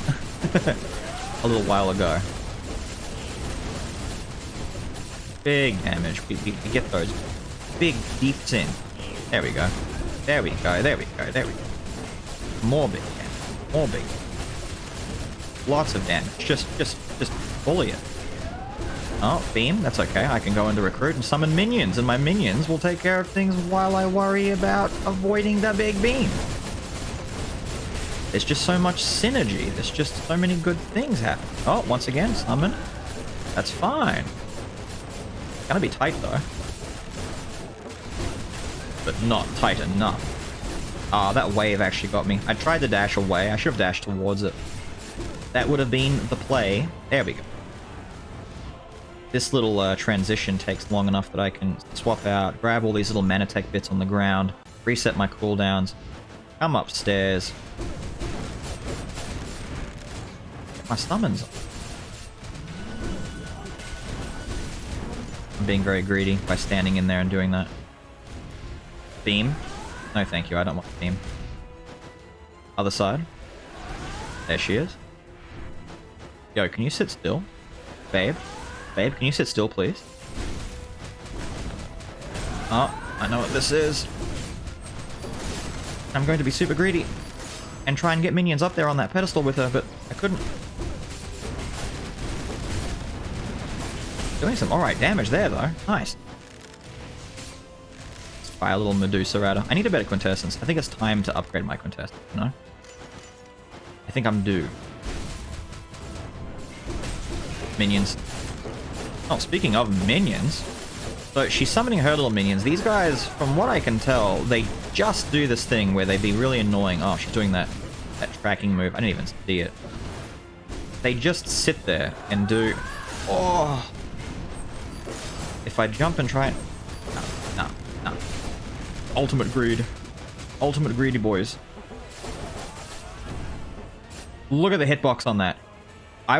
a little while ago. Big damage. We get those big deeps in. There we go. There we go. There we go. There we go. More big damage. More big. Lots of damage. Just bully it. Oh, beam. That's okay. I can go into recruit and summon minions, and my minions will take care of things while I worry about avoiding the big beam. There's just so much synergy. There's just so many good things happening. Oh, once again, summon. That's fine. Gonna be tight though. But not tight enough. Ah, that wave actually got me. I tried to dash away. I should have dashed towards it. That would have been the play. There we go. This little transition takes long enough that I can swap out, grab all these little Manatech bits on the ground, reset my cooldowns, come upstairs. Get my summons on. I'm being very greedy by standing in there and doing that. Beam? No thank you, I don't want the beam. Other side. There she is. Yo, can you sit still? Babe? Babe, can you sit still, please? Oh, I know what this is. I'm going to be super greedy and try and get minions up there on that pedestal with her, but I couldn't. Doing some alright damage there, though. Nice. Let's fire a little Medusa at her. I need a better quintessence. I think it's time to upgrade my quintessence, you know? I think I'm due. Minions. Oh, speaking of minions, so she's summoning her little minions. These guys, from what I can tell, they just do this thing where they'd be really annoying. Oh, she's doing that tracking move. I didn't even see it. They just sit there and do... Oh! If I jump and try... No. Ultimate greed. Ultimate greedy boys. Look at the hitbox on that. I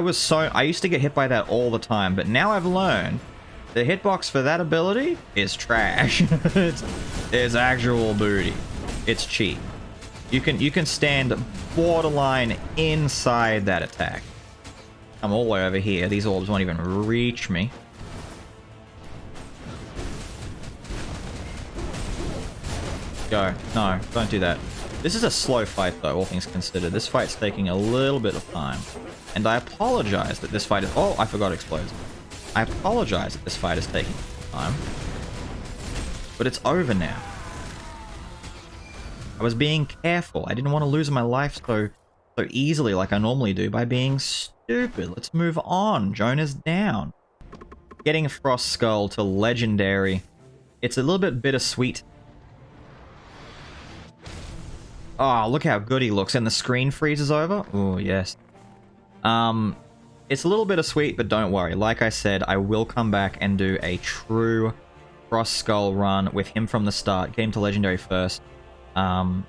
used to get hit by that all the time, but now I've learned the hitbox for that ability is trash. it's actual booty. It's cheap. You can stand borderline inside that attack. I'm all the way over here. These orbs won't even reach me. Go. No, don't do that. This is a slow fight though, all things considered. This fight's taking a little bit of time. And I apologize that this fight is... Oh, I forgot explodes. I apologize that this fight is taking time. But it's over now. I was being careful. I didn't want to lose my life so easily like I normally do by being stupid. Let's move on. Jonah's down. Getting Frost Skull to legendary. It's a little bit bittersweet. Oh, look how good he looks. And the screen freezes over. Oh, yes. It's a little bittersweet, but don't worry. Like I said, I will come back and do a true Frost Skull run with him from the start. Get him to legendary first. Don't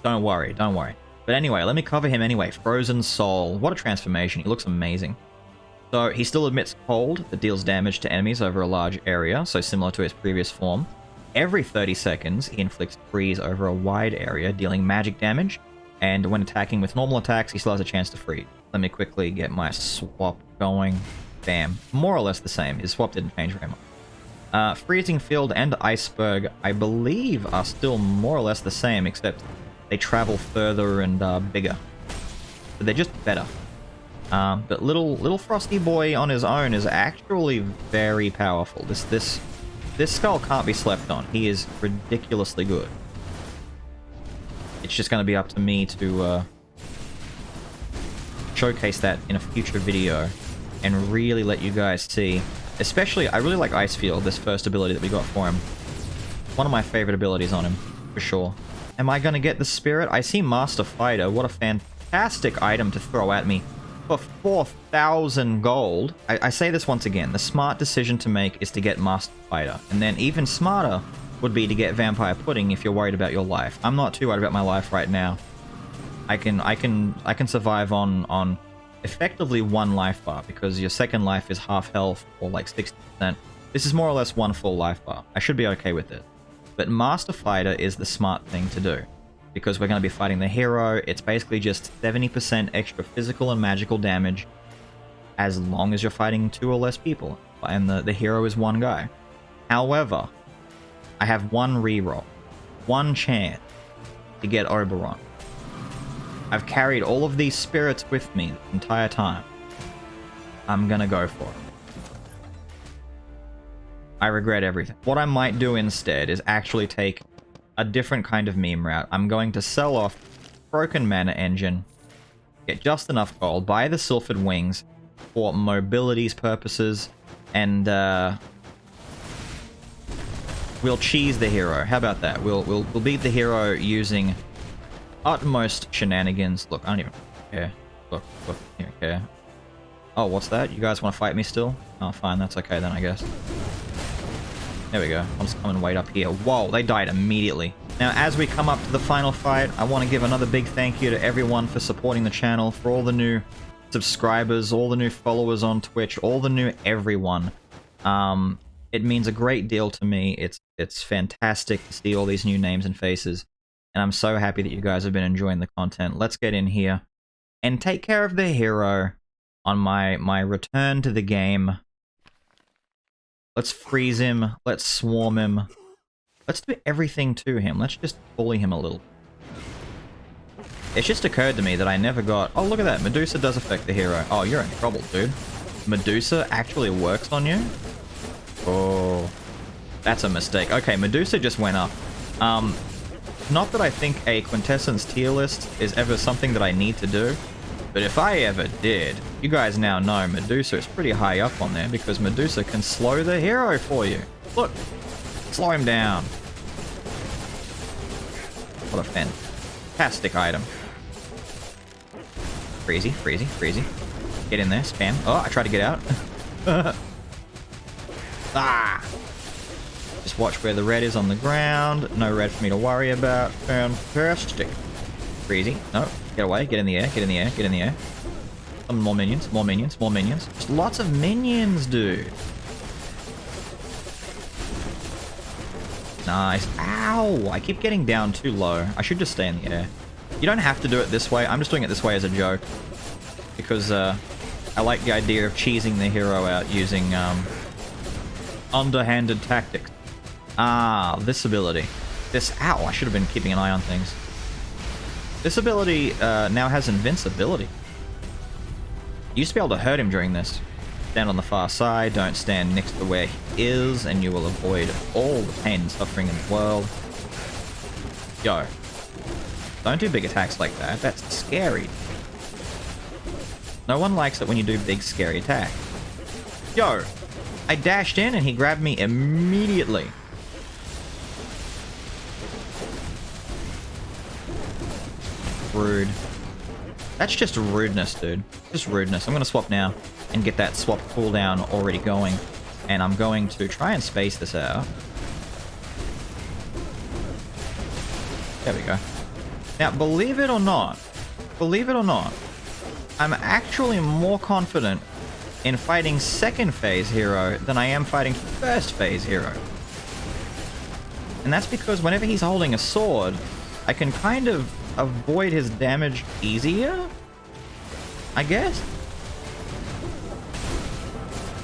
worry, don't worry. But anyway, let me cover him anyway. Frozen Soul. What a transformation. He looks amazing. So he still emits cold that deals damage to enemies over a large area, so similar to his previous form. Every 30 seconds, he inflicts freeze over a wide area, dealing magic damage. And when attacking with normal attacks, he still has a chance to freeze. Let me quickly get my swap going. Bam. More or less the same. His swap didn't change very much. Freezing Field and Iceberg, I believe, are still more or less the same, except they travel further and bigger. But they're just better. But little Frosty Boy on his own is actually very powerful. This Skull can't be slept on. He is ridiculously good. It's just going to be up to me to showcase that in a future video and really let you guys see. Especially, I really like Ice Field, this first ability that we got for him. One of my favorite abilities on him, for sure. Am I going to get the Spirit? I see Master Fighter. What a fantastic item to throw at me. For 4,000 gold, I say this once again, the smart decision to make is to get Master Fighter. And then even smarter would be to get Vampire Pudding if you're worried about your life. I'm not too worried about my life right now. I can survive on effectively 1 life bar, because your second life is half health or like 60%. This is more or less 1 full life bar. I should be okay with it. But Master Fighter is the smart thing to do, because we're going to be fighting the hero. It's basically just 70% extra physical and magical damage as long as you're fighting 2 or less people, and the hero is 1 guy. However, I have 1 reroll, 1 chance to get Oberon. I've carried all of these spirits with me the entire time. I'm gonna go for it. I regret everything. What I might do instead is actually take a different kind of meme route. I'm going to sell off Broken Mana Engine, get just enough gold, buy the Sylphid Wings for mobility's purposes, and we'll cheese the hero. How about that? We'll beat the hero using utmost shenanigans. Look, I don't even care. Look, I don't even care. Oh, what's that? You guys want to fight me still? Oh, fine, that's okay then, I guess. There we go. I'll just come and wait up here. Whoa, they died immediately. Now, as we come up to the final fight, I want to give another big thank you to everyone for supporting the channel, for all the new subscribers, all the new followers on Twitch, all the new everyone. It means a great deal to me. It's fantastic to see all these new names and faces, and I'm so happy that you guys have been enjoying the content. Let's get in here and take care of the hero on my return to the game. Let's freeze him. Let's swarm him. Let's do everything to him. Let's just bully him a little. It's just occurred to me that I never got... Oh, look at that. Medusa does affect the hero. Oh, you're in trouble, dude. Medusa actually works on you? Oh, that's a mistake. Okay, Medusa just went up. Not that I think a Quintessence tier list is ever something that I need to do, but if I ever did, you guys now know Medusa is pretty high up on there, because Medusa can slow the hero for you. Look, slow him down. What a fantastic item. Freezy, freezy, freezy. Get in there, spam. Oh, I tried to get out. Ah! Just watch where the red is on the ground. No red for me to worry about. Fantastic. Freezy. No, get away. Get in the air. Get in the air. Get in the air. Some more minions. More minions. More minions. Just lots of minions, dude. Nice. Ow! I keep getting down too low. I should just stay in the air. You don't have to do it this way. I'm just doing it this way as a joke, because I like the idea of cheesing the hero out using underhanded tactics. Ah, this ability. This... Ow! I should have been keeping an eye on things. This ability now has invincibility. You used to be able to hurt him during this. Stand on the far side, don't stand next to where he is, and you will avoid all the pain and suffering in the world. Yo. Don't do big attacks like that. That's scary. No one likes it when you do big, scary attacks. Yo. I dashed in and he grabbed me immediately. Rude. That's just rudeness, dude. Just rudeness. I'm gonna swap now and get that swap cooldown already going. And I'm going to try and space this out. There we go. Now, believe it or not, believe it or not, I'm actually more confident in fighting second phase hero than I am fighting first phase hero. And that's because whenever he's holding a sword, I can kind of avoid his damage easier, I guess.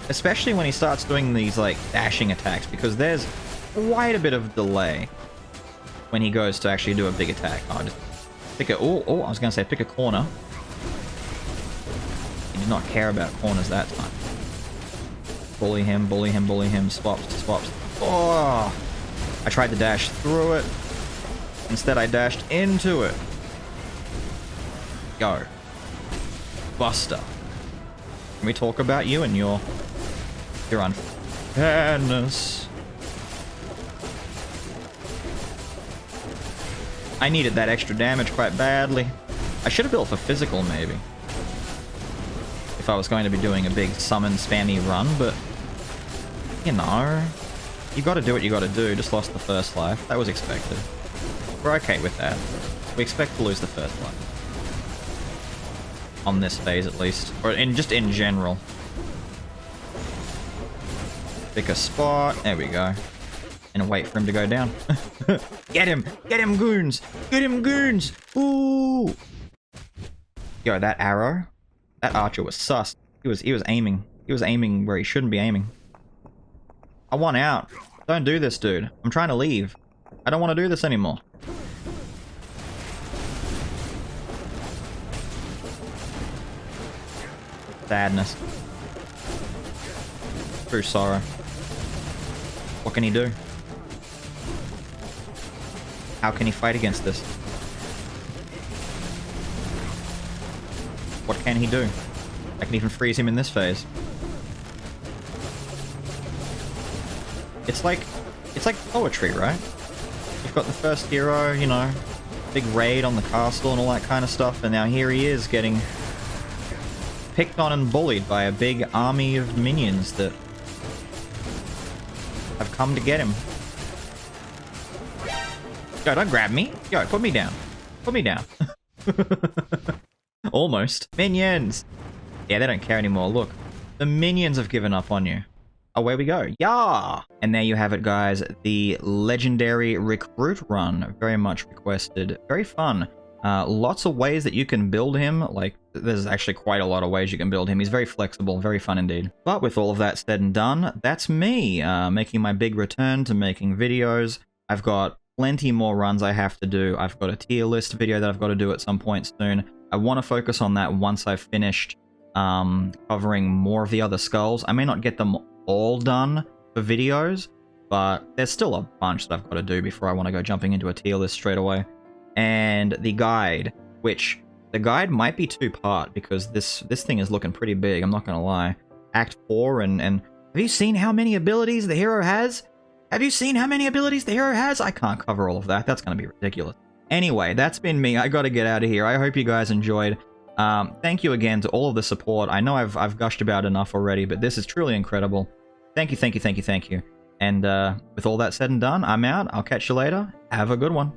Especially when he starts doing these, like, dashing attacks, because there's quite a bit of delay when he goes to actually do a big attack. Oh, just pick a... Oh, I was going to say pick a corner. He did not care about corners that time. Bully him, bully him, bully him. Swaps. Oh! I tried to dash through it. Instead, I dashed into it. Go. Buster. Can we talk about you and your unfairness? I needed that extra damage quite badly. I should have built for physical, maybe. If I was going to be doing a big summon spammy run, but... You know... You gotta do what you gotta do. Just lost the first life. That was expected. We're okay with that. We expect to lose the first life. On this phase, at least. Or just in general. Pick a spot. There we go. And wait for him to go down. Get him! Get him, Goons! Get him, Goons! Ooh! Yo, that arrow? That archer was sus. He was aiming. He was aiming where he shouldn't be aiming. I want out. Don't do this, dude. I'm trying to leave. I don't want to do this anymore. Sadness. True sorrow. What can he do? How can he fight against this? What can he do? I can even freeze him in this phase. It's like poetry, right? You've got the first hero, you know, big raid on the castle and all that kind of stuff, and now here he is getting picked on and bullied by a big army of minions that have come to get him. Yo, don't grab me. Yo, put me down. Put me down. Almost. Minions! Yeah, they don't care anymore. Look, the minions have given up on you. Away we go. Yeah! And there you have it, guys. The legendary recruit run. Very much requested. Very fun. Lots of ways that you can build him. Like, there's actually quite a lot of ways you can build him. He's very flexible, very fun indeed. But with all of that said and done, that's me making my big return to making videos. I've got plenty more runs I have to do. I've got a tier list video that I've got to do at some point soon. I want to focus on that once I've finished covering more of the other skulls. I may not get them all done for videos, but there's still a bunch that I've got to do before I want to go jumping into a tier list straight away. And the guide, which the guide might be two-part because this thing is looking pretty big, I'm not gonna lie. Act 4 and have you seen how many abilities the hero has? Have you seen how many abilities the hero has? I can't cover all of that. That's gonna be ridiculous. Anyway, that's been me. I gotta get out of here. I hope you guys enjoyed. Thank you again to all of the support. I know I've gushed about enough already, but this is truly incredible. Thank you. And with all that said and done, I'm out. I'll catch you later. Have a good one.